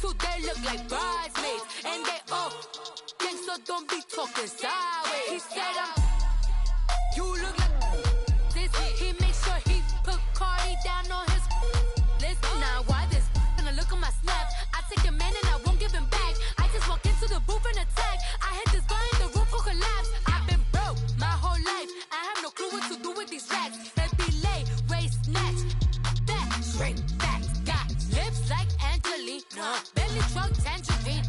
too, they look like bridesmaids. And they all think so, don't be talking sideways. He said you look like this. He makes sure he put Cardi down on his list. Now why this? When I look at my snap, I take a man and I won't give him back. I just walk into the booth and attack. I hit this guy in the roof will collapse. I've been broke my whole life. I have no clue what to do with these racks. Baby lay, waist snatch, back, straight back. Got lips like Angelina, belly truck tangerine.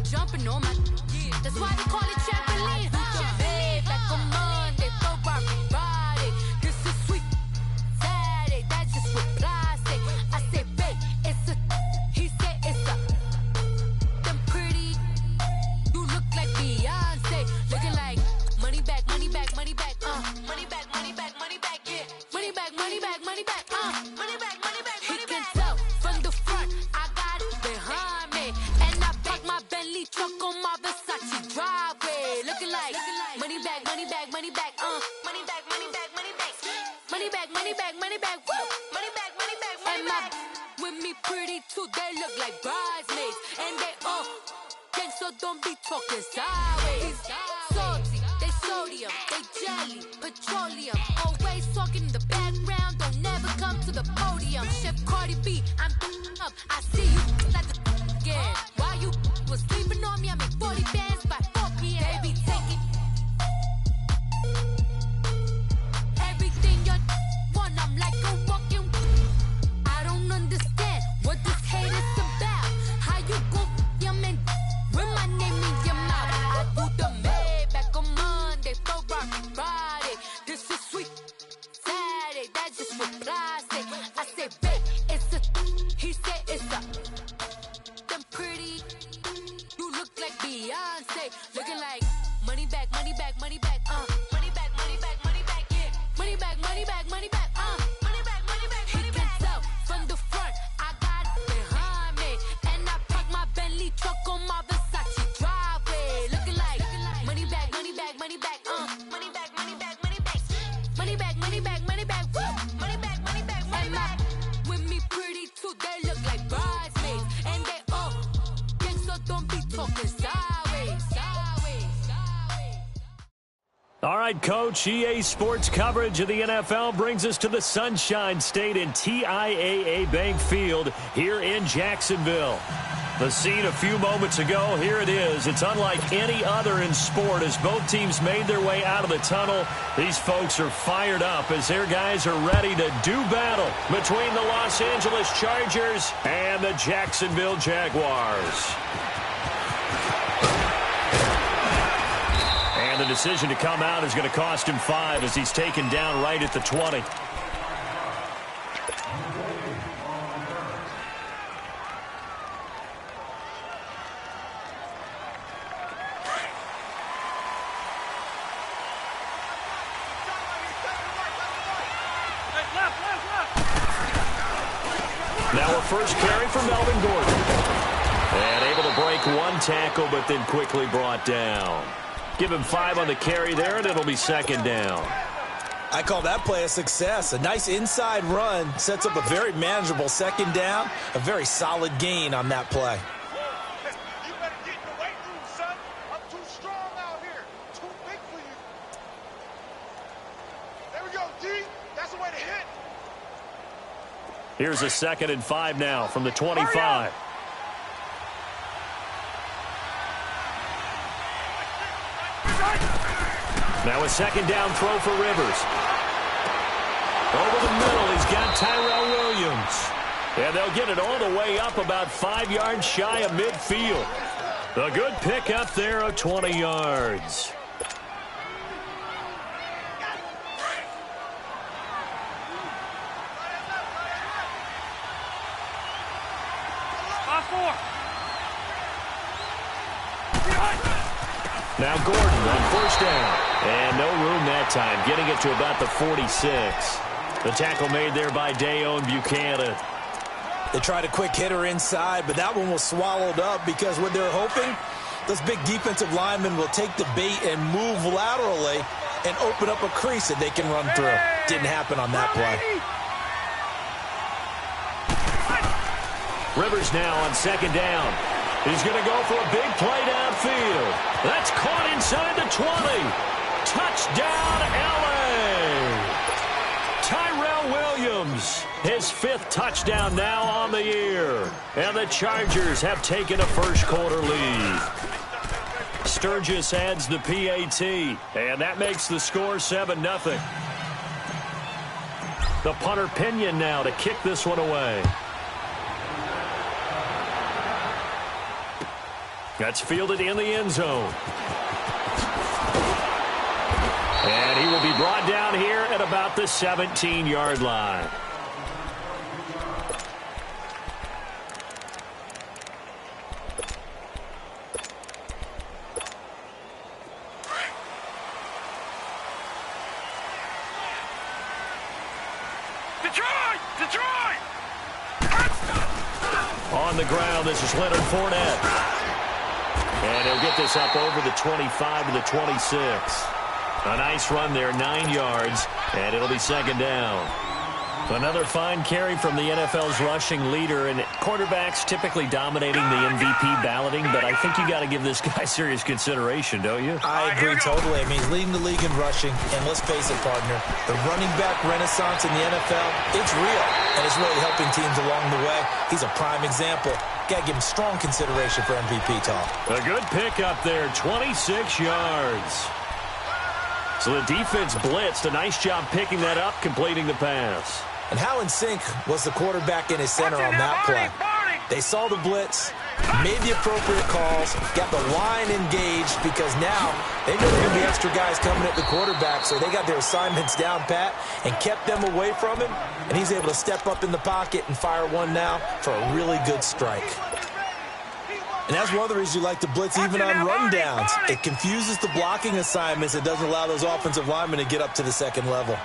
Jumping on my, that's why they call it trampoline. Babe, back on Monday, throw rock Friday. This is sweet Saturday, that's just what plastic. I say, babe, it's a, he said it's a. Them pretty, you look like Beyonce, looking like money back, money back, money back, money back, money back, money back, yeah, money back, money back, money back, money back, money back. He can tell from the front, I got it behind me, and I park my Bentley truck on my Versace driveway, looking like money back, money back, money back, money back, money back, money back, money back, money back, money back, woo, money back, money back, money back. With me pretty too, they look like bridesmaids, and they all think so, don't be talking sideways. Salty, they sodium, they jelly, petroleum, always talking in the background, don't never come to the podium. Chef Cardi B, I'm up, I see you like the again. While you was sleeping on me, I make 40 bands by 4 p.m. Baby, take it. Everything you want, I'm like a walking. I don't understand what this hate is about. How you gon' your man with my name in your mouth? I do the Maybach on Monday, throw rock Friday. This is sweet Saturday, that's just for plastic. I say, babe, it's a, he said it's a. Them pretty, you look like Beyonce, looking like money back, money back, money back, money back, money back, money back, yeah, money back, money back, money back, money back, money back, money back. He can tell from the front, I got it behind me, and I park my Bentley truck on my Versace driveway, looking like money back, money back, money back, money back, money back, money back, money back, money back, money back, woo, money back, money back, money back. With me pretty too, they look like bridesmaids, and they all think so, don't be talking sideways, sideways, sideways. All right, Coach, EA Sports coverage of the NFL brings us to the Sunshine State in TIAA Bank Field here in Jacksonville. The scene a few moments ago, here it is. It's unlike any other in sport as both teams made their way out of the tunnel. These folks are fired up as their guys are ready to do battle between the Los Angeles Chargers and the Jacksonville Jaguars. And the decision to come out is going to cost him 5 as he's taken down right at the 20. Now a first carry for Melvin Gordon. And able to break one tackle, but then quickly brought down. Give him 5 on the carry there, and it'll be second down. I call that play a success. A nice inside run sets up a very manageable second down. A very solid gain on that play. You better get in the weight room, son. I'm too strong out here. Too big for you. There we go, D. That's the way to hit. Here's a 2nd and 5 now from the 25. Now a second down throw for Rivers. Over the middle, he's got Tyrell Williams. And they'll get it all the way up about 5 yards shy of midfield. A good pickup there of 20 yards. Now Gordon on first down. And no room that time, getting it to about the 46. The tackle made there by Dayon Buchanan. They tried a quick hitter inside, but that one was swallowed up because what they're hoping, those big defensive linemen will take the bait and move laterally and open up a crease that they can run through. Didn't happen on that play. Rivers now on second down. He's going to go for a big play downfield. That's caught inside the 20. Touchdown, L.A. Tyrell Williams, his 5th touchdown now on the year. And the Chargers have taken a first-quarter lead. Sturgis adds the PAT, and that makes the score 7-0. The punter Pinion now to kick this one away. That's fielded in the end zone. And he will be brought down here at about the 17-yard line. Detroit! On the ground, this is Leonard Fournette. And he'll get this up over the 25 to the 26. A nice run there, 9 yards, and it'll be second down. Another fine carry from the NFL's rushing leader, and quarterbacks typically dominating the MVP balloting, but I think you got to give this guy serious consideration, don't you? I agree totally. I mean, he's leading the league in rushing, and let's face it, partner, the running back renaissance in the NFL, it's real, and it's really helping teams along the way. He's a prime example. Got to give him strong consideration for MVP talk. A good pickup there, 26 yards. So the defense blitzed. A nice job picking that up, completing the pass. And how in sync was the quarterback and his center on that play? They saw the blitz, made the appropriate calls, got the line engaged, because now they know there are going to be extra guys coming at the quarterback, so they got their assignments down pat and kept them away from him, and he's able to step up in the pocket and fire one now for a really good strike. And that's one of the reasons you like to blitz even on rundowns. It confuses the blocking assignments. It doesn't allow those offensive linemen to get up to the second level.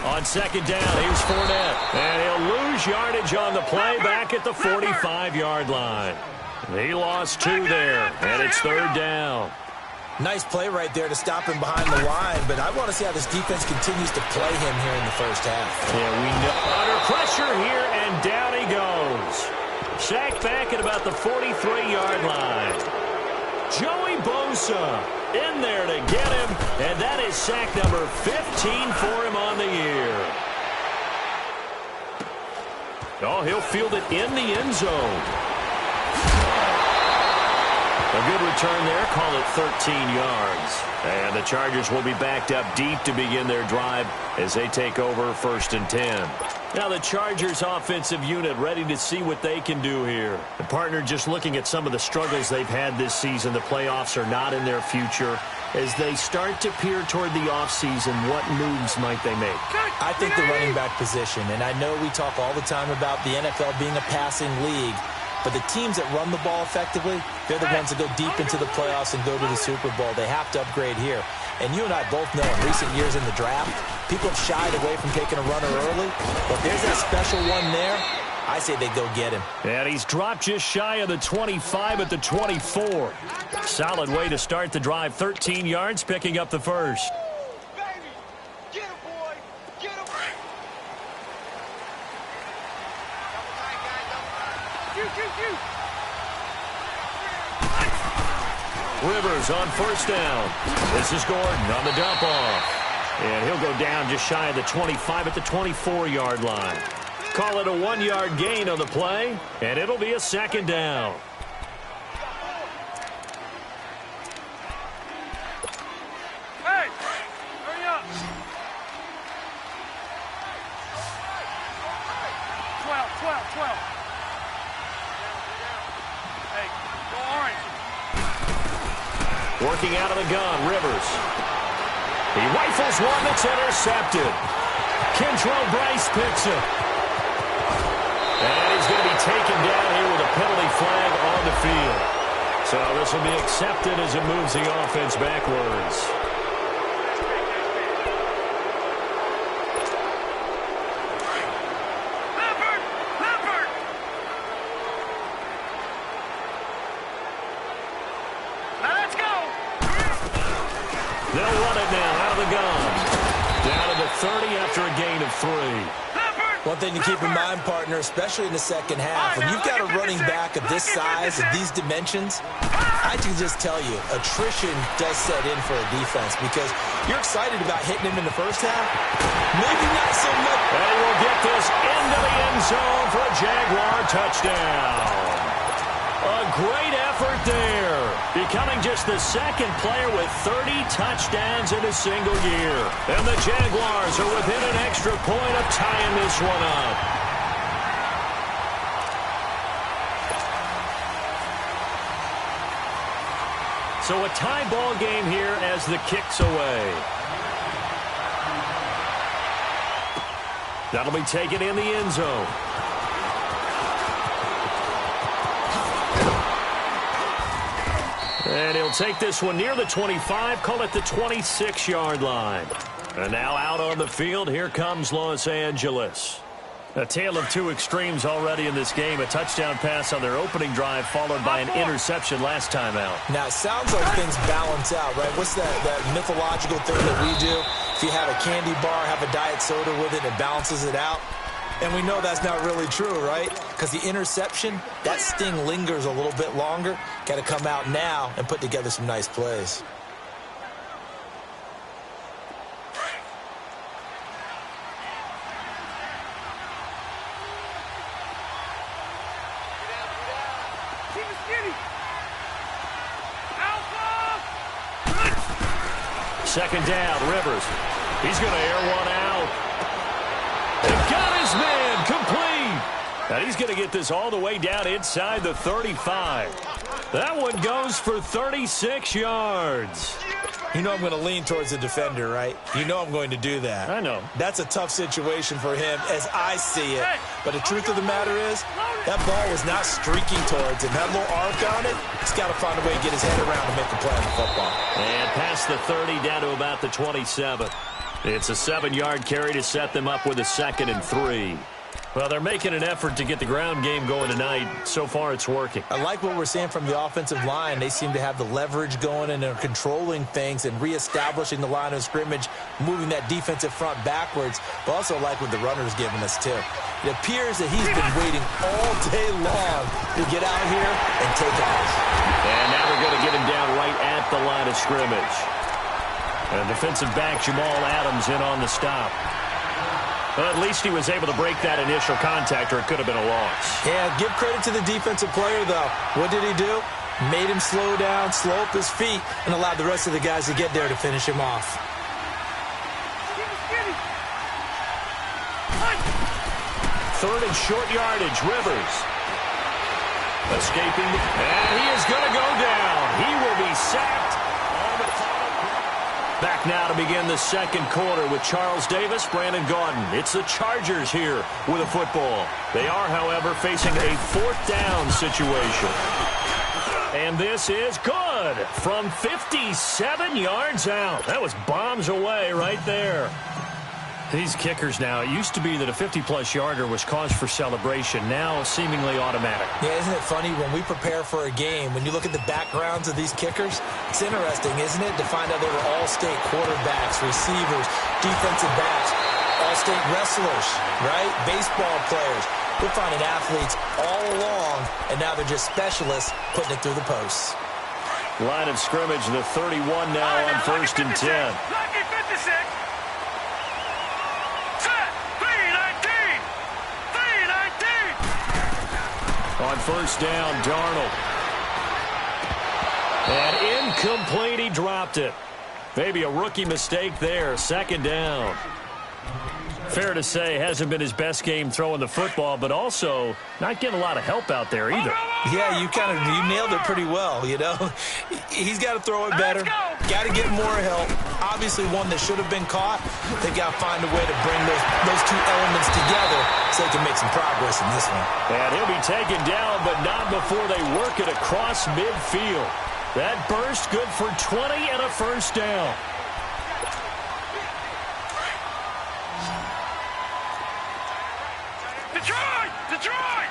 On second down, here's Fournette. And he'll lose yardage on the play back at the 45-yard line. He lost 2 there, and it's third down. Nice play right there to stop him behind the line, but I want to see how this defense continues to play him here in the first half. Yeah, we know. Under pressure here, and down he goes. Sacked back at about the 43-yard line. Joey Bosa in there to get him, and that is sack number 15 for him on the year. Oh, he'll field it in the end zone. A good return there, call it 13 yards. And the Chargers will be backed up deep to begin their drive as they take over 1st and 10. Now the Chargers offensive unit ready to see what they can do here. The partner just looking at some of the struggles they've had this season. The playoffs are not in their future. As they start to peer toward the offseason, what moves might they make? I think the running back position, and I know we talk all the time about the NFL being a passing league, but the teams that run the ball effectively, they're the ones that go deep into the playoffs and go to the Super Bowl. They have to upgrade here. And you and I both know in recent years in the draft, people have shied away from taking a runner early. But there's that special one there. I say they go get him. And he's dropped just shy of the 25 at the 24. Solid way to start the drive. 13 yards, picking up the first. Baby, get him, boy. Get him. Rivers on first down. This is Gordon on the dump off. And he'll go down just shy of the 25 at the 24-yard line. Call it a 1-yard gain on the play, and it'll be a second down. Hey, hurry up. 12. Hey, go orange. Working out of the gun, Rivers. He rifles one that's intercepted. Kentrell Bryce picks it. And he's going to be taken down here with a penalty flag on the field. So this will be accepted as it moves the offense backwards. They'll run it now out of the gun. Down to the 30 after a gain of 3. Well, thing to keep in mind, partner, especially in the second half. When you've got a running back of this size, of these dimensions, I can just tell you, attrition does set in for a defense because you're excited about hitting him in the first half. Maybe not so much. They will get this into the end zone for a Jaguar touchdown. A great effort there, becoming just the second player with 30 touchdowns in a single year. And the Jaguars are within an extra point of tying this one up. So a tie ball game here as the kick's away. That'll be taken in the end zone. And he'll take this one near the 25, call it the 26-yard line. And now out on the field, here comes Los Angeles. A tale of two extremes already in this game. A touchdown pass on their opening drive, followed by an interception last time out. Now, it sounds like things balance out, right? What's that mythological thing that we do? If you have a candy bar, have a diet soda with it, it balances it out. And we know that's not really true, right? Because the interception, that sting lingers a little bit longer. Got to come out now and put together some nice plays. Second down, Rivers. He's going to air one out. They got his man complete. And he's going to get this all the way down inside the 35. That one goes for 36 yards. You know I'm going to lean towards the defender, right? You know I'm going to do that. I know. That's a tough situation for him as I see it. But the truth of the matter is, that ball was not streaking towards him. That little arc on it, he's got to find a way to get his head around and make a play on the football. And past the 30 down to about the 27. It's a 7-yard carry to set them up with a 2nd and 3. Well, they're making an effort to get the ground game going tonight. So far, it's working. I like what we're seeing from the offensive line. They seem to have the leverage going, and they're controlling things and reestablishing the line of scrimmage, moving that defensive front backwards, but also like what the runner's giving us, too. It appears that he's been waiting all day long to get out here and take off. And now they're going to get him down right at the line of scrimmage. And defensive back Jamal Adams in on the stop. Well, at least he was able to break that initial contact, or it could have been a loss. Yeah, give credit to the defensive player, though. What did he do? Made him slow down, slow up his feet, and allowed the rest of the guys to get there to finish him off. Third and short yardage, Rivers. Escaping, and he is going to go down. He will be sacked. Back now to begin the second quarter with Charles Davis, Brandon Gaudin. It's the Chargers here with a football. They are, however, facing a 4th down situation. And this is good from 57 yards out. That was bombs away right there. These kickers now, it used to be that a 50-plus yarder was cause for celebration. Now seemingly automatic. Yeah, isn't it funny when we prepare for a game, when you look at the backgrounds of these kickers, it's interesting, isn't it, to find out they were all-state quarterbacks, receivers, defensive backs, all-state wrestlers, right? Baseball players. We're finding athletes all along, and now they're just specialists putting it through the posts. Line of scrimmage, the 31 now on 1st and 10. On 1st down, Darnold. And incomplete, he dropped it. Maybe a rookie mistake there, 2nd down. Fair to say, hasn't been his best game throwing the football, but also not getting a lot of help out there either. Yeah, you nailed it pretty well, you know. He's got to throw it better. Got to get more help. Obviously one that should have been caught. They got to find a way to bring those two elements together so they can make some progress in this one. And he'll be taken down, but not before they work it across midfield. That burst good for 20 and a 1st down. Detroit!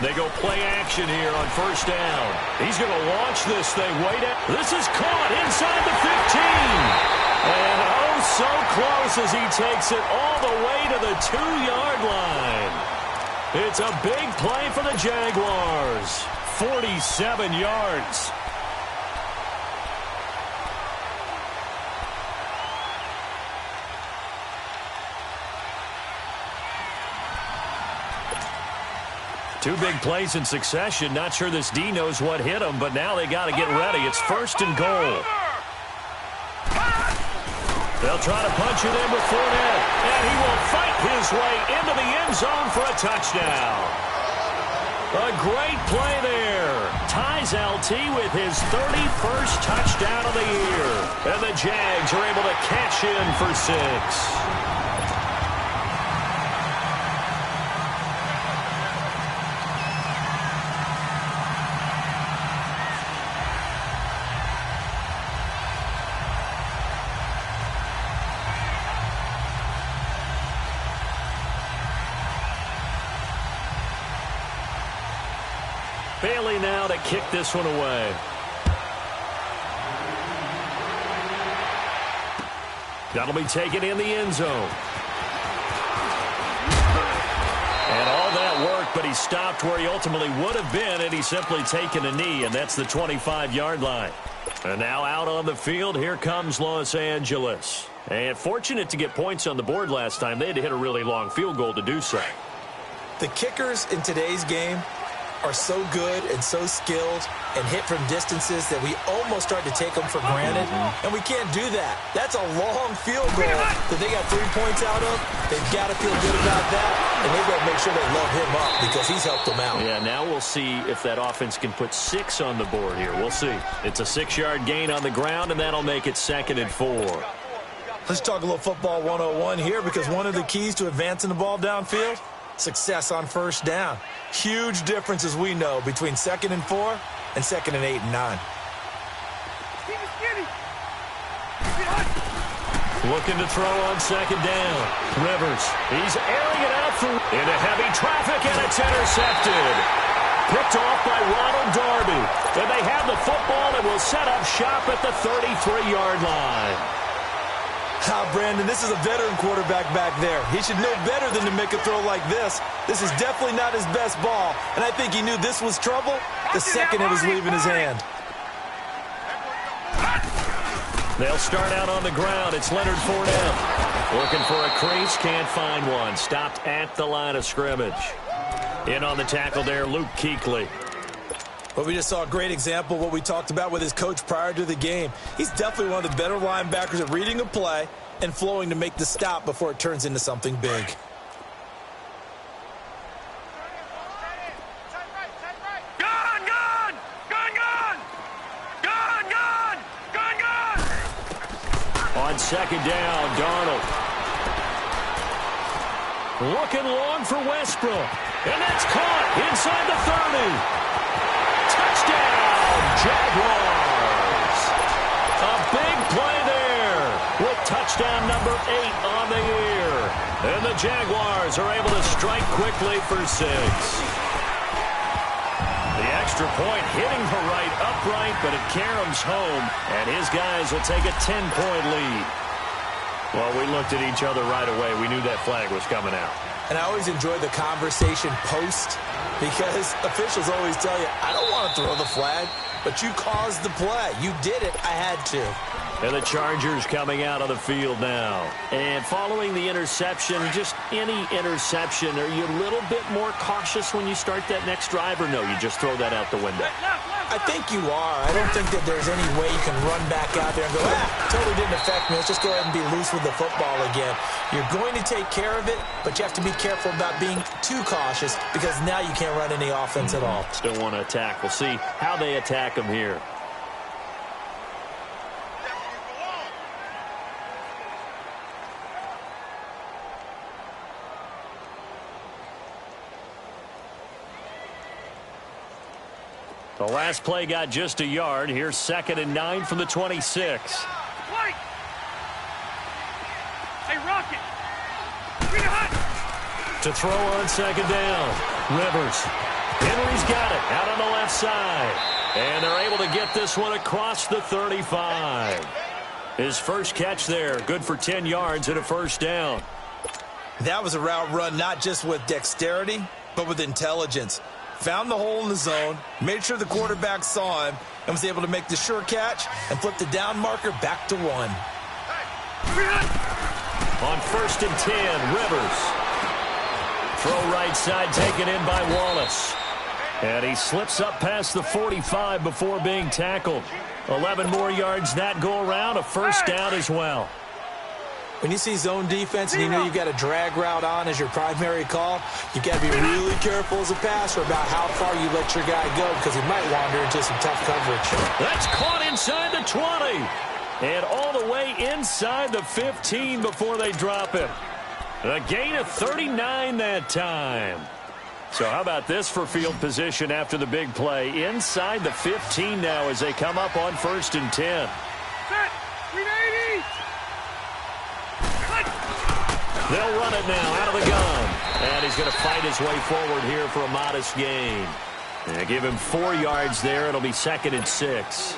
They go play action here on 1st down. He's going to launch this thing way down. This is caught inside the 15. And oh, so close as he takes it all the way to the 2-yard line. It's a big play for the Jaguars. 47 yards. Two big plays in succession. Not sure this D knows what hit him, but now they got to get ready. It's 1st and goal. They'll try to punch it in with Fournette, and he will fight his way into the end zone for a touchdown. A great play there. Ties LT with his 31st touchdown of the year. And the Jags are able to cash in for 6. Bailey now to kick this one away. That'll be taken in the end zone. And all that work, but he stopped where he ultimately would have been, and he's simply taken a knee, and that's the 25-yard line. And now out on the field, here comes Los Angeles. And fortunate to get points on the board last time. They had to hit a really long field goal to do so. The kickers in today's game are so good and so skilled and hit from distances that we almost start to take them for granted. And we can't do that. That's a long field goal that they got 3 points out of. They've got to feel good about that, and they've got to make sure they load him up because he's helped them out. Yeah, now we'll see if that offense can put 6 on the board here. We'll see. It's a 6-yard gain on the ground, and that'll make it 2nd and 4. Let's talk a little football 101 here, because one of the keys to advancing the ball downfield, success on 1st down. Huge difference, as we know, between 2nd and 4 and 2nd and 8 and 9. Looking to throw on 2nd down. Rivers, he's airing it out into heavy traffic, and it's intercepted. Picked off by Ronald Darby. And they have the football and will set up shop at the 33-yard line. Brandon, this is a veteran quarterback back there. He should know better than to make a throw like this. This is definitely not his best ball, and I think he knew this was trouble the second it was leaving his hand. They'll start out on the ground. It's Leonard Fournette. Looking for a crease, can't find one. Stopped at the line of scrimmage. In on the tackle there, Luke Kuechly. But we just saw a great example of what we talked about with his coach prior to the game. He's definitely one of the better linebackers at reading a play and flowing to make the stop before it turns into something big. Gun, gun! Gun, gun! Gun, gun! Gun, gun! On 2nd down, Darnold. Looking long for Westbrook. And that's caught inside the 30. Touchdown, Jaguars. A big play there with touchdown number 8 on the year. And the Jaguars are able to strike quickly for 6. The extra point hitting the right upright, but it caroms home, and his guys will take a 10-point lead. Well, we looked at each other right away. We knew that flag was coming out. And I always enjoy the conversation post, because officials always tell you, I don't want to throw the flag, but you caused the play. You did it. I had to. And the Chargers coming out of the field now. And following the interception, just any interception, are you a little bit more cautious when you start that next drive, or no, you just throw that out the window? I think you are. I don't think that there's any way you can run back out there and go, totally didn't affect me. Let's just go ahead and be loose with the football again. You're going to take care of it, but you have to be careful about being too cautious, because now you can't run any offense at all. Still want to attack. We'll see how they attack them here. The last play got just a yard. Here's 2nd and 9 from the 26. White! Hey, Rocket! Bring it hot! To throw on 2nd down. Rivers. Henry's got it out on the left side. And they're able to get this one across the 35. His first catch there, good for 10 yards and a first down. That was a route run not just with dexterity, but with intelligence. Found the hole in the zone, made sure the quarterback saw him, and was able to make the sure catch and flip the down marker back to 1. On 1st and 10, Rivers. Throw right side taken in by Wallace. And he slips up past the 45 before being tackled. 11 more yards that go around, a first down as well. When you see zone defense and you know you've got a drag route on as your primary call, you've got to be really careful as a passer about how far you let your guy go because he might wander into some tough coverage. That's caught inside the 20. And all the way inside the 15 before they drop him. A gain of 39 that time. So how about this for field position after the big play? Inside the 15 now as they come up on 1st and 10. Set. 380. They'll run it now out of the gun. And he's going to fight his way forward here for a modest gain. And give him 4 yards there. It'll be 2nd and 6.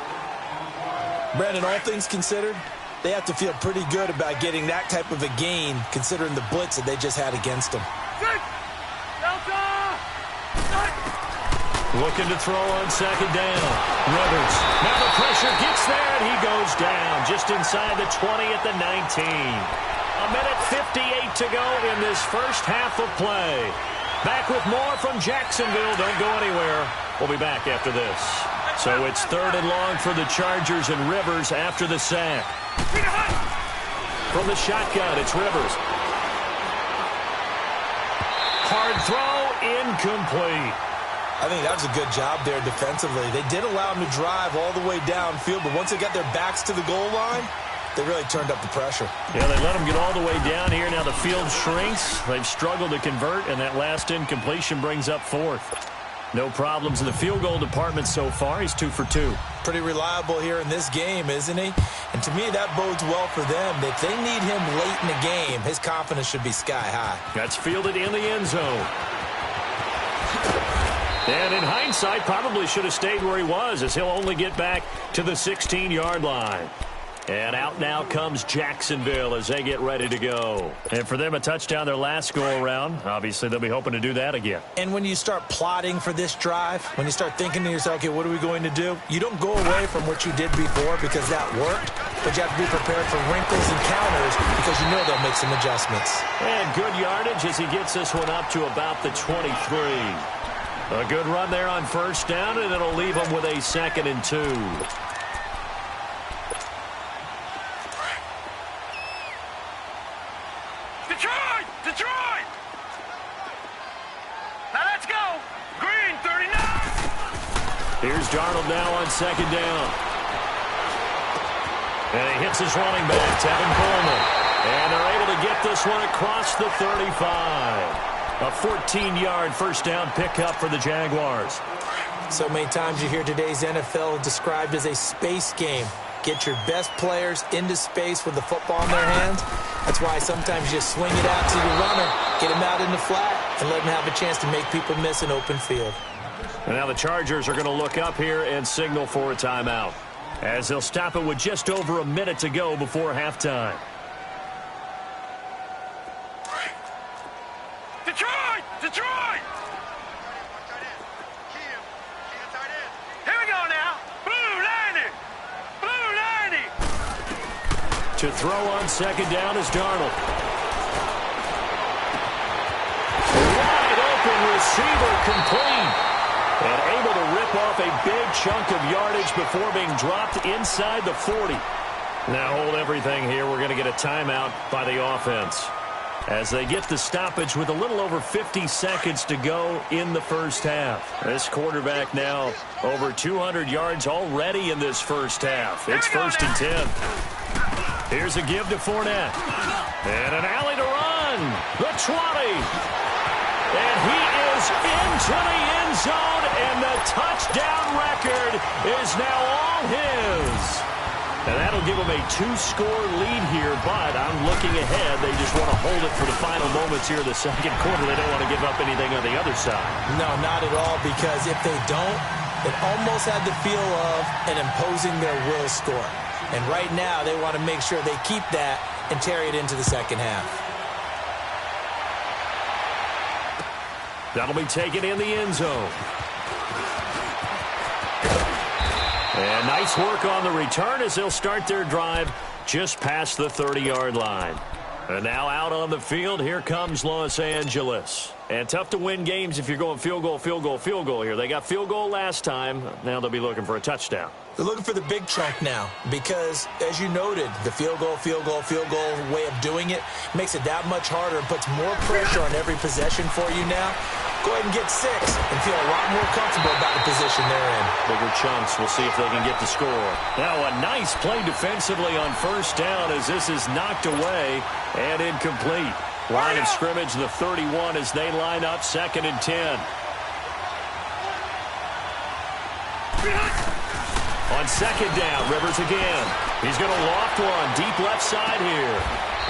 Brandon, all things considered, they have to feel pretty good about getting that type of a gain considering the blitz that they just had against them. Looking to throw on 2nd down. Rivers. Now the pressure gets there, and he goes down just inside the 20 at the 19. A minute 58 to go in this first half of play. Back with more from Jacksonville. Don't go anywhere. We'll be back after this. So it's 3rd and long for the Chargers and Rivers after the sack. From the shotgun, it's Rivers. Hard throw, incomplete. I think that was a good job there defensively. They did allow him to drive all the way downfield, but once they got their backs to the goal line, they really turned up the pressure. Yeah, they let him get all the way down here. Now the field shrinks. They've struggled to convert, and that last incompletion brings up 4th. No problems in the field goal department so far. He's 2 for 2. Pretty reliable here in this game, isn't he? And to me, that bodes well for them. If they need him late in the game, his confidence should be sky high. That's fielded in the end zone. And in hindsight, probably should have stayed where he was, as he'll only get back to the 16-yard line. And out now comes Jacksonville as they get ready to go. And for them, a touchdown their last go-around. Obviously, they'll be hoping to do that again. And when you start plotting for this drive, when you start thinking to yourself, okay, what are we going to do? You don't go away from what you did before because that worked, but you have to be prepared for wrinkles and counters because you know they'll make some adjustments. And good yardage as he gets this one up to about the 23. A good run there on 1st down, and it'll leave him with a 2nd and 2. Detroit! Now let's go! Green, 39! Here's Darnold now on 2nd down. And he hits his running back, Tevin Coleman. And they're able to get this one across the 35. A 14-yard first down pickup for the Jaguars. So many times you hear today's NFL described as a space game. Get your best players into space with the football in their hands. That's why sometimes you just swing it out to your runner, get him out in the flat, and let him have a chance to make people miss an open field. And now the Chargers are going to look up here and signal for a timeout, as they'll stop it with just over a minute to go before halftime. Detroit! Here we go now. Blue 90. To throw on 2nd down is Darnold. Wide open receiver complete. And able to rip off a big chunk of yardage before being dropped inside the 40. Now hold everything here. We're going to get a timeout by the offense, as they get the stoppage with a little over 50 seconds to go in the first half. This quarterback now over 200 yards already in this first half. It's 1st and 10. Here's a give to Fournette. And an alley to run. The 20. And he is into the end zone, and the touchdown record is now all his. And that'll give them a 2-score lead here, but I'm looking ahead. They just want to hold it for the final moments here in the second quarter. They don't want to give up anything on the other side. No, not at all, because if they don't, it almost had the feel of an imposing their will score. And right now, they want to make sure they keep that and carry it into the second half. That'll be taken in the end zone. And nice work on the return as they'll start their drive just past the 30-yard line. And now out on the field, here comes Los Angeles. And tough to win games if you're going field goal, field goal, field goal here. They got field goal last time. Now they'll be looking for a touchdown. They're looking for the big chunk now because, as you noted, the field goal way of doing it makes it that much harder and puts more pressure on every possession for you now. Go ahead and get 6 and feel a lot more comfortable about the position they're in. Bigger chunks. We'll see if they can get the score. Now a nice play defensively on first down as this is knocked away and incomplete. Line of scrimmage, the 31 as they line up 2nd and 10. On 2nd down, Rivers again. He's going to loft one deep left side here.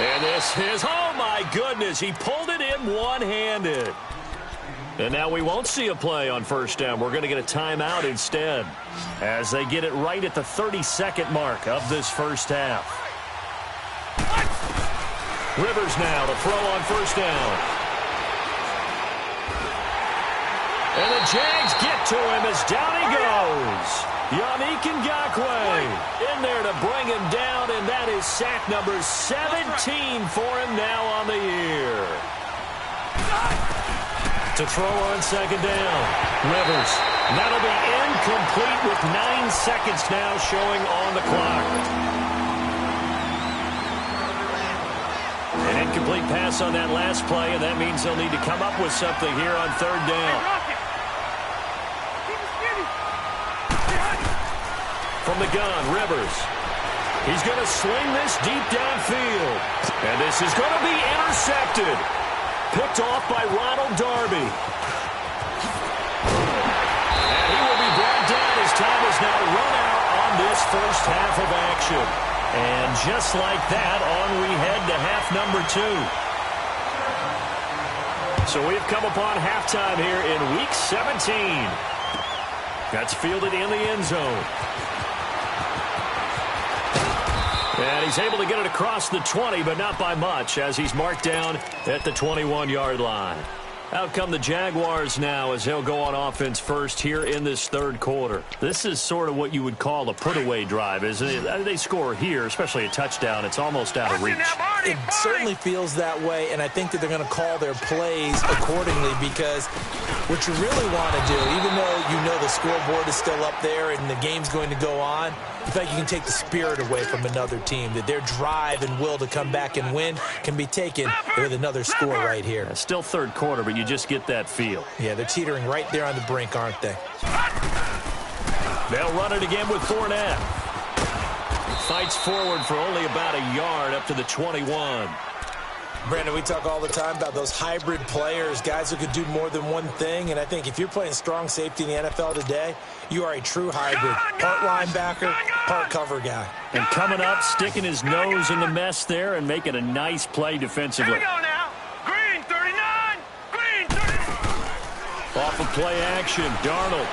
And this is, oh my goodness, he pulled it in one-handed. And now we won't see a play on first down. We're going to get a timeout instead as they get it right at the 32nd mark of this first half. Rivers now to throw on first down. And the Jags get to him as down he goes. Yannick Ngakoue in there to bring him down, and that is sack number 17 for him now on the year. To throw on 2nd down. Rivers. And that'll be incomplete with 9 seconds now showing on the clock. An incomplete pass on that last play, and that means they'll need to come up with something here on 3rd down. From the gun, Rivers. He's going to swing this deep downfield. And this is going to be intercepted. Picked off by Ronald Darby. And he will be brought down as time is now run out on this first half of action. And just like that, on we head to half number 2. So we've come upon halftime here in Week 17. That's fielded in the end zone. And he's able to get it across the 20, but not by much, as he's marked down at the 21-yard line. Out come the Jaguars now as they'll go on offense first here in this 3rd quarter. This is sort of what you would call a put-away drive, isn't it? They score here, especially a touchdown. It's almost out of reach. It certainly feels that way, and I think that they're going to call their plays accordingly because what you really want to do, even though you know the scoreboard is still up there and the game's going to go on, in fact, you can take the spirit away from another team, that their drive and will to come back and win can be taken with another score right here. It's still 3rd quarter, but you just get that feel. Yeah, they're teetering right there on the brink, aren't they? They'll run it again with Fournette. Fights forward for only about a yard up to the 21. Brandon, we talk all the time about those hybrid players, guys who could do more than one thing, and I think if you're playing strong safety in the NFL today, you are a true hybrid. Part linebacker, part cover guy. And coming up, sticking his nose in the mess there and making a nice play defensively. Here we go now. Green 39. Green 39. Off of play action, Darnold.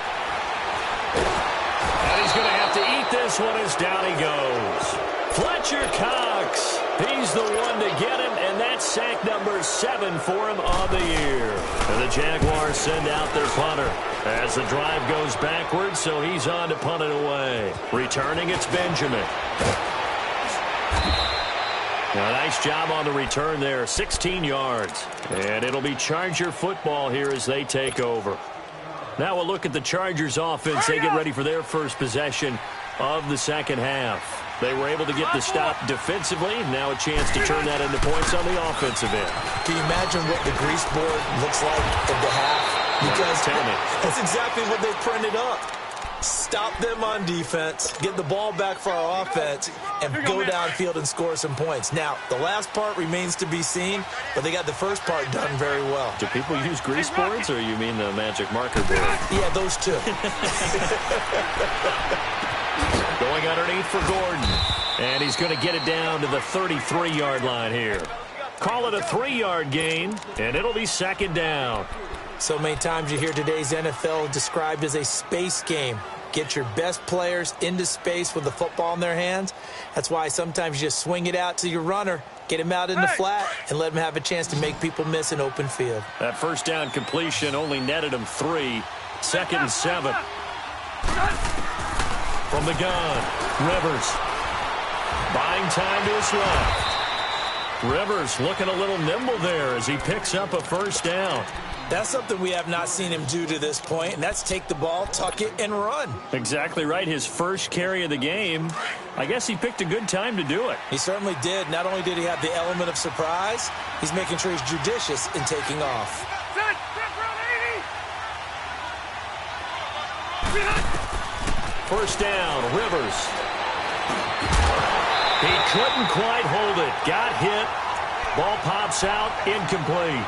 And he's going to have to eat this one as down he goes. Fletcher Cox. He's the one to get him, and that's sack number 7 for him on the year. And the Jaguars send out their punter as the drive goes backwards, so he's on to punt it away. Returning, it's Benjamin. Now, nice job on the return there, 16 yards. And it'll be Charger football here as they take over. Now we'll look at the Chargers offense. They get ready for their first possession of the second half. They were able to get the stop defensively. Now a chance to turn that into points on the offensive end. Can you imagine what the grease board looks like at the half? Because tell me. That's exactly what they printed up. Stop them on defense, get the ball back for our offense, and go downfield and score some points. Now, the last part remains to be seen, but they got the first part done very well. Do people use grease boards, or you mean the magic marker board? Yeah, those two. Going underneath for Gordon. And he's going to get it down to the 33-yard line here. Call it a 3-yard gain, and it'll be second down. So many times you hear today's NFL described as a space game. Get your best players into space with the football in their hands. That's why sometimes you just swing it out to your runner, get him out in the flat, and let him have a chance to make people miss an open field. That first down completion only netted him 3. 2nd and 7. From the gun, Rivers. Buying time to his left. Rivers looking a little nimble there as he picks up a first down. That's something we have not seen him do to this point, and that's take the ball, tuck it, and run. Exactly right. His first carry of the game. I guess he picked a good time to do it. He certainly did. Not only did he have the element of surprise, he's making sure he's judicious in taking off. First down, Rivers. He couldn't quite hold it. Got hit. Ball pops out. Incomplete.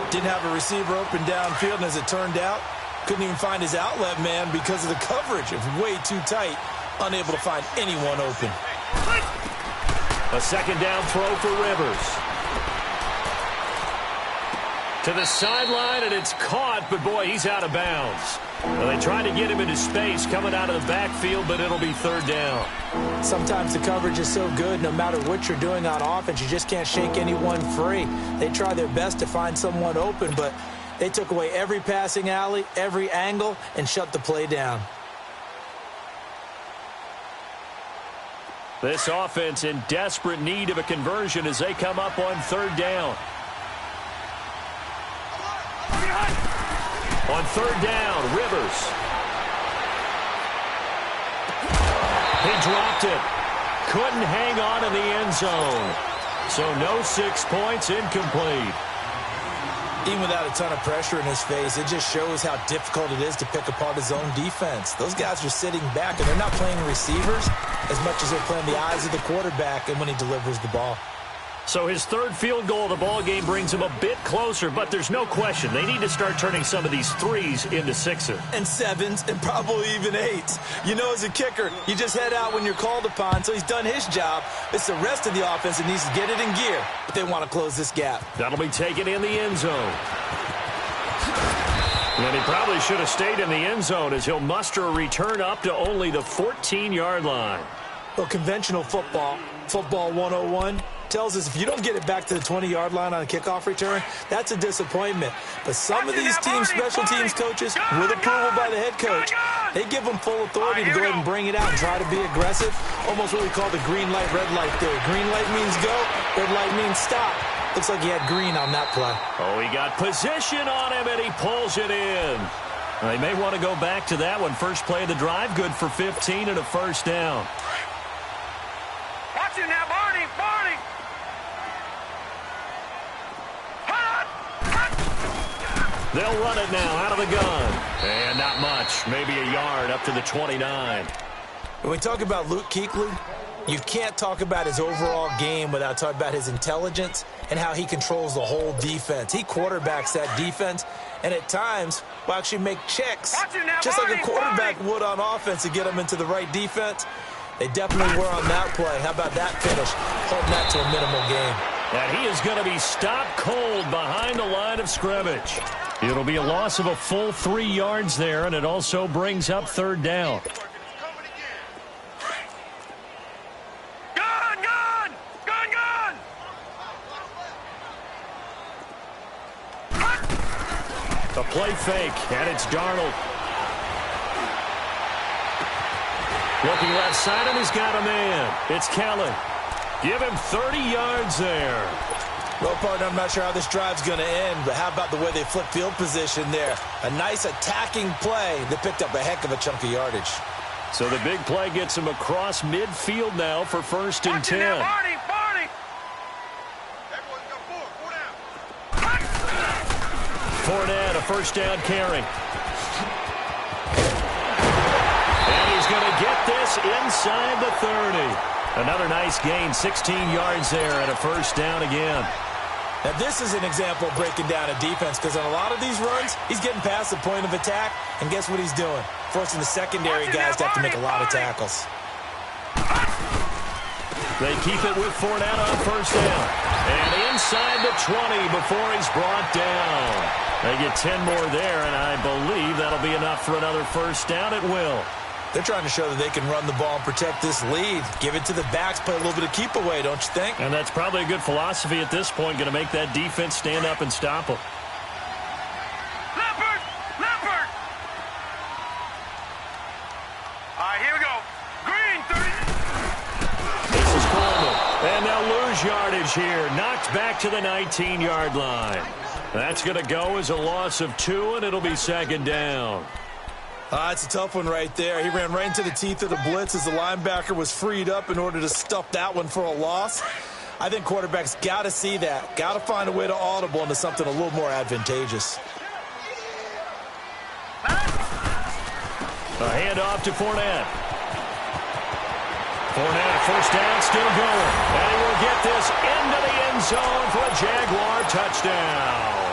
Didn't have a receiver open downfield, and as it turned out, couldn't even find his outlet man because of the coverage. It was way too tight. Unable to find anyone open. A second down throw for Rivers. To the sideline, and it's caught, but boy, he's out of bounds. Well, they tried to get him into space coming out of the backfield, but it'll be 3rd down. Sometimes the coverage is so good, no matter what you're doing on offense, you just can't shake anyone free. They try their best to find someone open, but they took away every passing alley, every angle, and shut the play down. This offense in desperate need of a conversion as they come up on 3rd down. On 3rd down, Rivers. He dropped it. Couldn't hang on in the end zone. So no 6 points, incomplete. Even without a ton of pressure in his face, it just shows how difficult it is to pick apart his own defense. Those guys are sitting back, and they're not playing receivers as much as they're playing the eyes of the quarterback and when he delivers the ball. So his 3rd field goal of the ball game brings him a bit closer, but there's no question they need to start turning some of these 3s into 6s. And 7s, and probably even 8s. You know, as a kicker, you just head out when you're called upon, so he's done his job. It's the rest of the offense that needs to get it in gear if they want to close this gap. That'll be taken in the end zone. And he probably should have stayed in the end zone as he'll muster a return up to only the 14-yard line. Well, conventional football 101, tells us if you don't get it back to the 20-yard line on a kickoff return, that's a disappointment. But some of these teams, special teams coaches, with approval by the head coach, they give them full authority to go ahead and bring it out and try to be aggressive. Almost what we call the green light, red light theory. Green light means go, red light means stop. Looks like he had green on that play. Oh, he got position on him, and he pulls it in. They may want to go back to that one. First play of the drive, good for 15 and a first down. Watch it now, Barney. They'll run it now out of the gun. And not much. Maybe a yard up to the 29. When we talk about Luke Kuechly, you can't talk about his overall game without talking about his intelligence and how he controls the whole defense. He quarterbacks that defense, and at times will actually make checks, just like a quarterback would on offense to get them into the right defense. They definitely were on that play. How about that finish? Holding that to a minimal gain. And he is going to be stopped cold behind the line of scrimmage. It'll be a loss of a full 3 yards there, and it also brings up 3rd down. A play fake, and it's Darnold. Looking left side, and he's got a man. It's Kellen. Give him 30 yards there. Well, partner, I'm not sure how this drive's going to end, but how about the way they flip field position there? A nice attacking play that picked up a heck of a chunk of yardage. So the big play gets him across midfield now for 1st and 10. Barney. Fournette, a first down carry. And he's going to get this inside the 30. Another nice gain, 16 yards there, and a first down again. Now, this is an example of breaking down a defense, because on a lot of these runs, he's getting past the point of attack, and guess what he's doing? Forcing the secondary guys to have to make a lot of tackles. They keep it with Fournette on first down. And inside the 20 before he's brought down. They get 10 more there, and I believe that'll be enough for another first down at will. They're trying to show that they can run the ball and protect this lead. Give it to the backs, play a little bit of keep away, don't you think? And that's probably a good philosophy at this point, going to make that defense stand up and stop them. Leopard! Leopard! All right, here we go. Green, 30. This is Coleman. And they'll lose yardage here. Knocked back to the 19-yard line. That's going to go as a loss of 2, and it'll be second down. It's a tough one right there. He ran right into the teeth of the blitz as the linebacker was freed up in order to stuff that one for a loss. I think quarterbacks got to see that. Got to find a way to audible into something a little more advantageous. A handoff to Fournette. Fournette, first down, still going. And he will get this into the end zone for a Jaguar touchdown.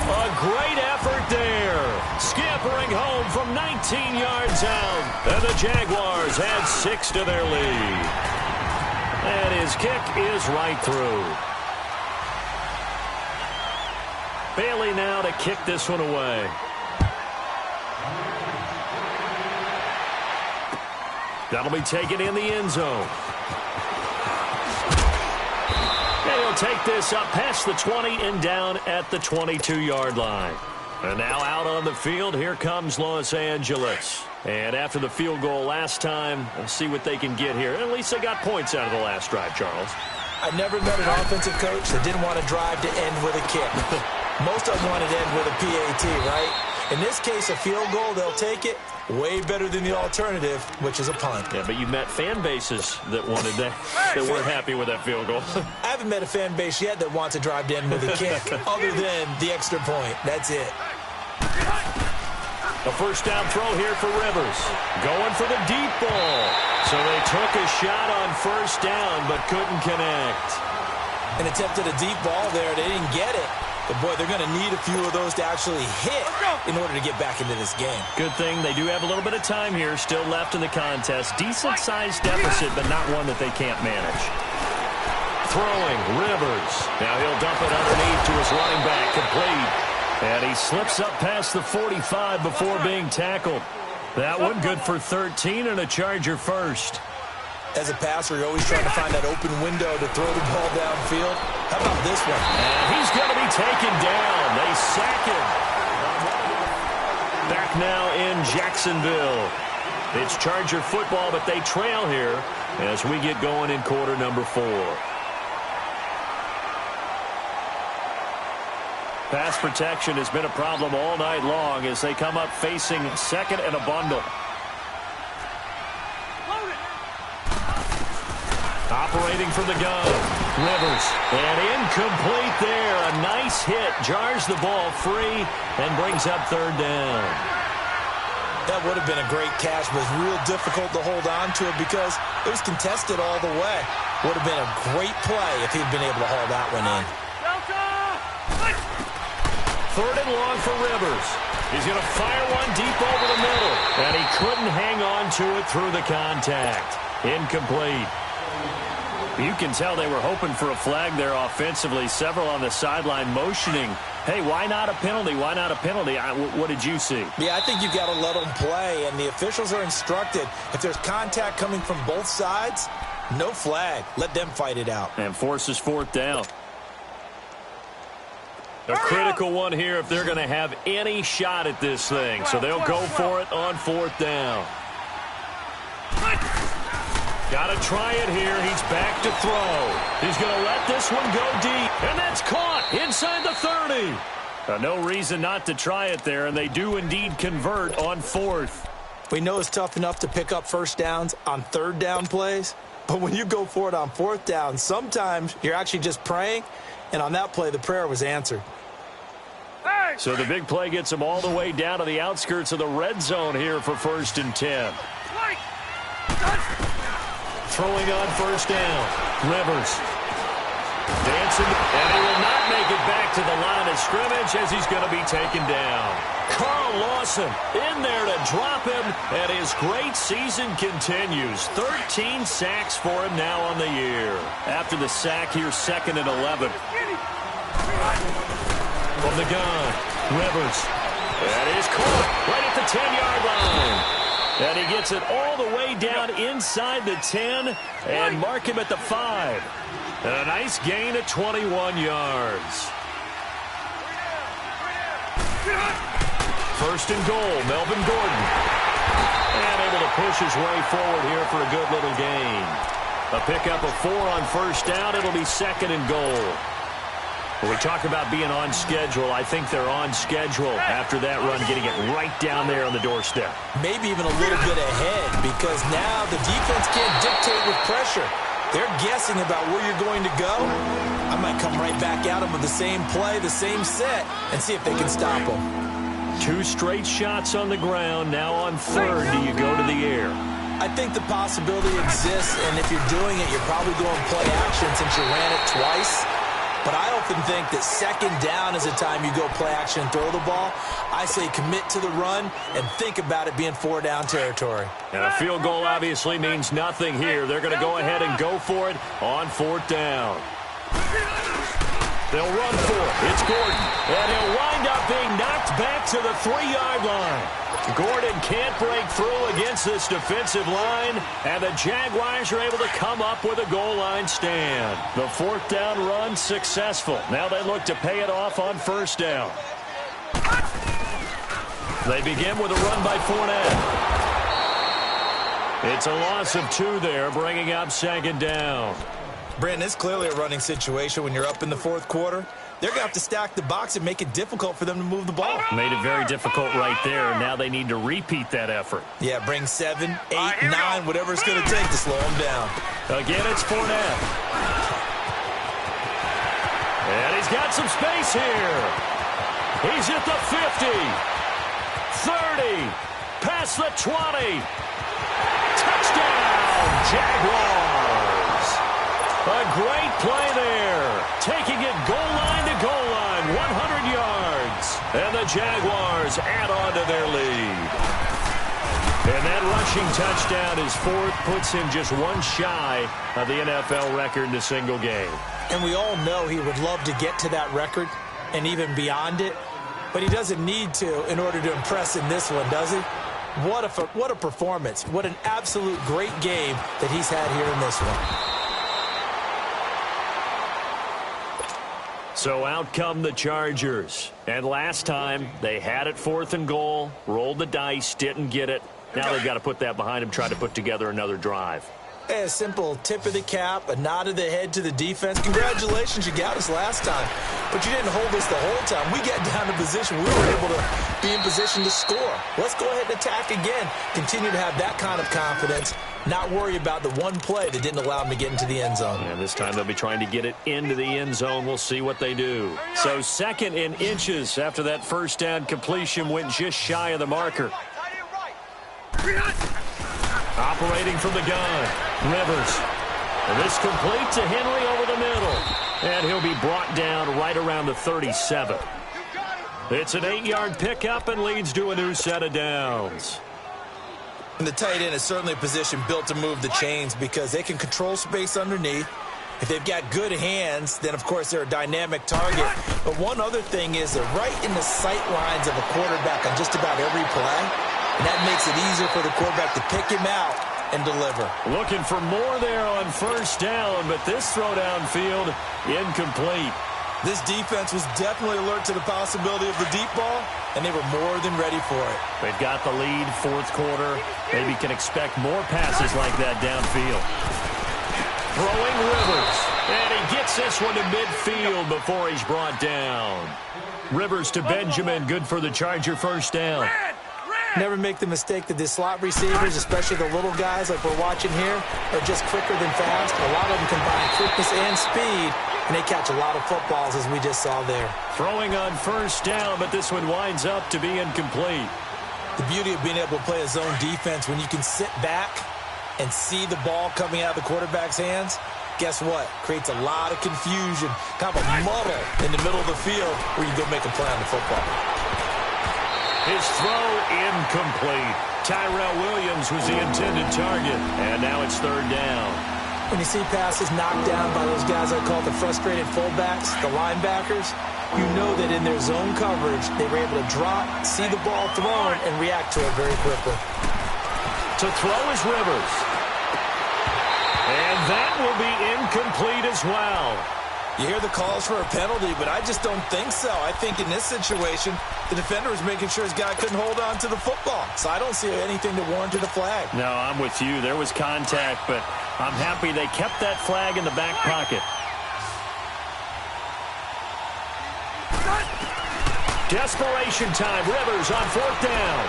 A great effort there. Scampering home from 19 yards out. And the Jaguars add 6 to their lead. And his kick is right through. Bailey now to kick this one away. That'll be taken in the end zone. And he'll take this up past the 20 and down at the 22-yard line. And now out on the field, here comes Los Angeles. And after the field goal last time, we'll see what they can get here. At least they got points out of the last drive, Charles. I never met an offensive coach that didn't want to drive to end with a kick. Most of them want to end with a PAT, right? In this case, a field goal, they'll take it. Way better than the alternative, which is a punt. Yeah, but you met fan bases that wanted that, that weren't happy with that field goal. I haven't met a fan base yet that wants to drive to end with a kick, other than the extra point. That's it. A first down throw here for Rivers. Going for the deep ball. So they took a shot on first down, but couldn't connect. An attempt at a deep ball there. They didn't get it. But, boy, they're going to need a few of those to actually hit in order to get back into this game. Good thing they do have a little bit of time here still left in the contest. Decent-sized deficit, but not one that they can't manage. Throwing, Rivers. Now he'll dump it underneath to his running back, complete. And he slips up past the 45 before being tackled. That one good for 13 and a Charger first. As a passer, you're always trying to find that open window to throw the ball downfield. How about this one? And he's going to be taken down. They sack him. Back now in Jacksonville. It's Charger football, but they trail here as we get going in quarter number 4. Pass protection has been a problem all night long as they come up facing second and a bundle. Operating from the gun, Rivers, and incomplete there. A nice hit, jars the ball free, and brings up third down. That would have been a great catch, but it's real difficult to hold on to it because it was contested all the way. Would have been a great play if he'd been able to haul that one in. Third and long for Rivers. He's going to fire one deep over the middle, and he couldn't hang on to it through the contact. Incomplete. You can tell they were hoping for a flag there offensively. Several on the sideline motioning, hey, why not a penalty? Why not a penalty? What did you see? Yeah, I think you've got to let them play, and the officials are instructed. If there's contact coming from both sides, no flag. Let them fight it out. And forces fourth down. A critical one here if they're going to have any shot at this thing. So they'll go for it on fourth down. Got to try it here. He's back to throw. He's going to let this one go deep. And that's caught inside the 30. No reason not to try it there, and they do indeed convert on fourth. We know it's tough enough to pick up first downs on third down plays, but when you go for it on fourth down, sometimes you're actually just praying, and on that play, the prayer was answered. So the big play gets them all the way down to the outskirts of the red zone here for first and 10. Throwing on first down. Rivers. Dancing. And he will not make it back to the line of scrimmage as he's going to be taken down. Carl Lawson in there to drop him, and his great season continues. 13 sacks for him now on the year. After the sack, here's second and 11. From the gun, Rivers. That is caught right at the 10-yard line. And he gets it all the way down inside the 10 and mark him at the 5. And a nice gain of 21 yards. First and goal, Melvin Gordon. And able to push his way forward here for a good little gain. A pickup of 4 on first down. It'll be second and goal. When we talk about being on schedule, I think they're on schedule after that run, getting it right down there on the doorstep. Maybe even a little bit ahead, because now the defense can't dictate with pressure. They're guessing about where you're going to go. I might come right back at them with the same play, the same set, and see if they can stop them. 2 straight shots on the ground. Now on third, do you go to the air? I think the possibility exists, and if you're doing it, you're probably going play action since you ran it twice. But I often think that second down is the time you go play action and throw the ball. I say commit to the run and think about it being 4-down territory. And a field goal obviously means nothing here. They're going to go ahead and go for it on 4th down. They'll run for it. It's Gordon. And he'll wind up being knocked back to the 3-yard line. Gordon can't break through against this defensive line, and the Jaguars are able to come up with a goal line stand. The 4th down run successful. Now they look to pay it off on first down. They begin with a run by Fournette. It's a loss of 2 there, bringing up second down. Brandon, it's clearly a running situation when you're up in the 4th quarter. They're going to have to stack the box and make it difficult for them to move the ball. Made it very difficult right there. Now they need to repeat that effort. Yeah, bring 7, 8, 9, whatever it's going to take to slow them down. Again, it's Fournette. And he's got some space here. He's at the 50. 30. Past the 20. Touchdown, Jaguars. A great play there. Taking it goal line to goal line. 100 yards. And the Jaguars add on to their lead. And that rushing touchdown is 4th. Puts him just 1 shy of the NFL record in a single game. And we all know he would love to get to that record and even beyond it. But he doesn't need to in order to impress in this one, does he? What a performance. What an absolute great game that he's had here in this one. So out come the Chargers. And last time, they had it 4th and goal, rolled the dice, didn't get it. Now they've got to put that behind them, try to put together another drive. A simple tip of the cap, a nod of the head to the defense. Congratulations, you got us last time. But you didn't hold us the whole time. We got down to position. We were able to be in position to score. Let's go ahead and attack again. Continue to have that kind of confidence. Not worry about the one play that didn't allow them to get into the end zone. And this time they'll be trying to get it into the end zone. We'll see what they do. So 2nd in inches after that first down completion went just shy of the marker. Operating from the gun, Rivers. And this complete to Henry over the middle. And he'll be brought down right around the 37. It's an 8-yard pickup and leads to a new set of downs. And the tight end is certainly a position built to move the chains because they can control space underneath. If they've got good hands, then, of course, they're a dynamic target. But one other thing is they're right in the sight lines of a quarterback on just about every play. And that makes it easier for the quarterback to pick him out and deliver. Looking for more there on first down, but this throw downfield incomplete. This defense was definitely alert to the possibility of the deep ball, and they were more than ready for it. They've got the lead, 4th quarter. Maybe can expect more passes like that downfield. Throwing Rivers, and he gets this one to midfield before he's brought down. Rivers to Benjamin, good for the Charger first down. Never make the mistake that the slot receivers, especially the little guys like we're watching here, are just quicker than fast. A lot of them combine quickness and speed, and they catch a lot of footballs, as we just saw there. Throwing on first down, but this one winds up to be incomplete. The beauty of being able to play a zone defense when you can sit back and see the ball coming out of the quarterback's hands, guess what? Creates a lot of confusion, kind of a muddle in the middle of the field where you go make a play on the football. His throw incomplete. Tyrell Williams was the intended target, and now it's 3rd down. When you see passes knocked down by those guys I call the frustrated fullbacks, the linebackers, you know that in their zone coverage, they were able to drop, see the ball thrown, and react to it very quickly. To throw is Rivers. And that will be incomplete as well. You hear the calls for a penalty, but I just don't think so. I think in this situation, the defender was making sure his guy couldn't hold on to the football. So I don't see anything to warrant a flag. No, I'm with you. There was contact, but I'm happy they kept that flag in the back pocket. Desperation time. Rivers on 4th down.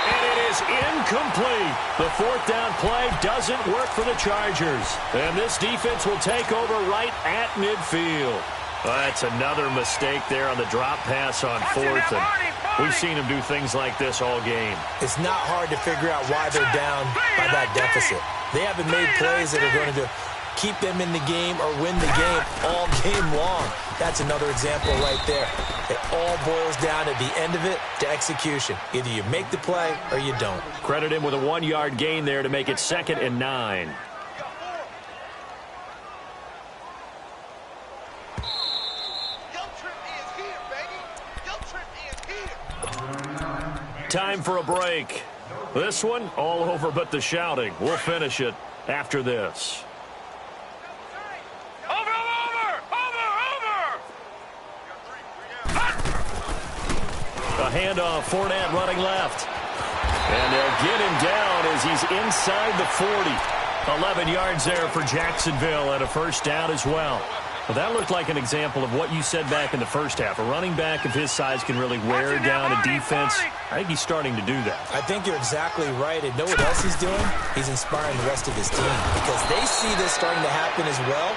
And it is incomplete. The 4th down play doesn't work for the Chargers. And this defense will take over right at midfield. That's another mistake there on the drop pass on 4th. And we've seen him do things like this all game. It's not hard to figure out why they're down by that deficit. They haven't made plays that are going to keep them in the game or win the game all game long. That's another example right there. It all boils down at the end of it to execution. Either you make the play or you don't. Credit him with a 1-yard gain there to make it 2nd and 9. Time for a break. This one, all over but the shouting. We'll finish it after this. A handoff, Fournette running left. And they'll get him down as he's inside the 40. 11 yards there for Jacksonville and a 1st down as well. Well, that looked like an example of what you said back in the first half. A running back of his size can really wear down a defense. I think he's starting to do that. I think you're exactly right. And know what else he's doing? He's inspiring the rest of his team because they see this starting to happen as well.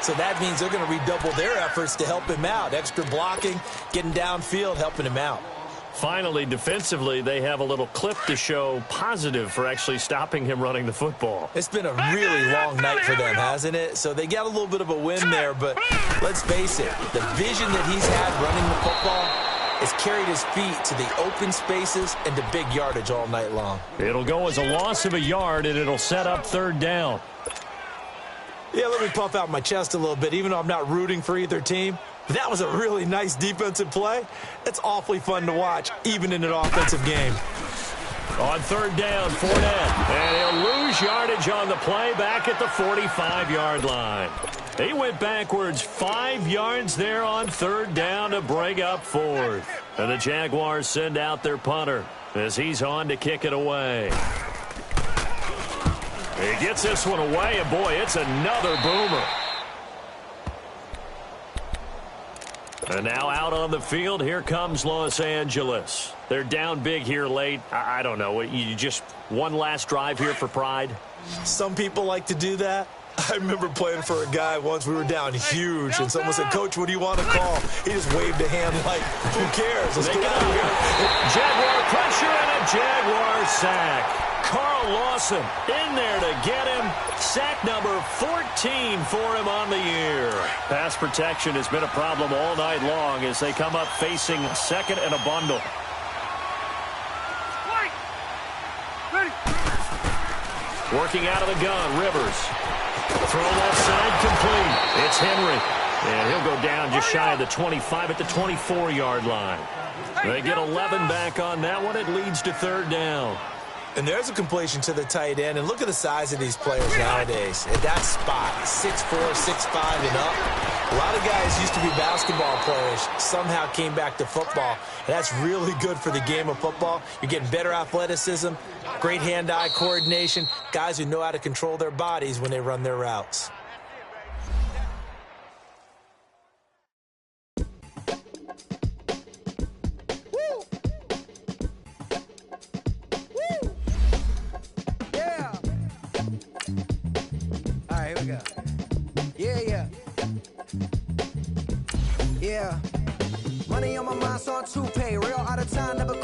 So that means they're going to redouble their efforts to help him out. Extra blocking, getting downfield, helping him out. Finally, defensively, they have a little clip to show positive for actually stopping him running the football. It's been a really long night for them, hasn't it? So they got a little bit of a win there, but let's face it, the vision that he's had running the football has carried his feet to the open spaces and to big yardage all night long. It'll go as a loss of a yard, and it'll set up 3rd down. Yeah, let me puff out my chest a little bit, even though I'm not rooting for either team. That was a really nice defensive play. It's awfully fun to watch, even in an offensive game. On 3rd down, Fournette. And he'll lose yardage on the play back at the 45-yard line. He went backwards 5 yards there on 3rd down to bring up 4th. And the Jaguars send out their punter as he's on to kick it away. He gets this one away, and boy, it's another boomer. And now out on the field, here comes Los Angeles. They're down big here late. I don't know. You just one last drive here for pride? Some people like to do that. I remember playing for a guy once. We were down huge, and someone said, "Coach, what do you want to call?" He just waved a hand like, who cares? Let's get out of here. Jaguar pressure and a Jaguar sack. Carl Lawson in there to get him. Sack number 14 for him on the year. Pass protection has been a problem all night long as they come up facing 2nd and a bundle. Working out of the gun, Rivers. Throw left side complete. It's Henry. And he'll go down just shy of the 25 at the 24-yard line. They get 11 back on that one. It leads to 3rd down. And there's a completion to the tight end. And look at the size of these players nowadays. At that spot, 6'4", 6'5", and up. A lot of guys used to be basketball players, somehow came back to football. And that's really good for the game of football. You're getting better athleticism, great hand-eye coordination, guys who know how to control their bodies when they run their routes. Yeah. Money on my mind, so on toupee. Real out of time, never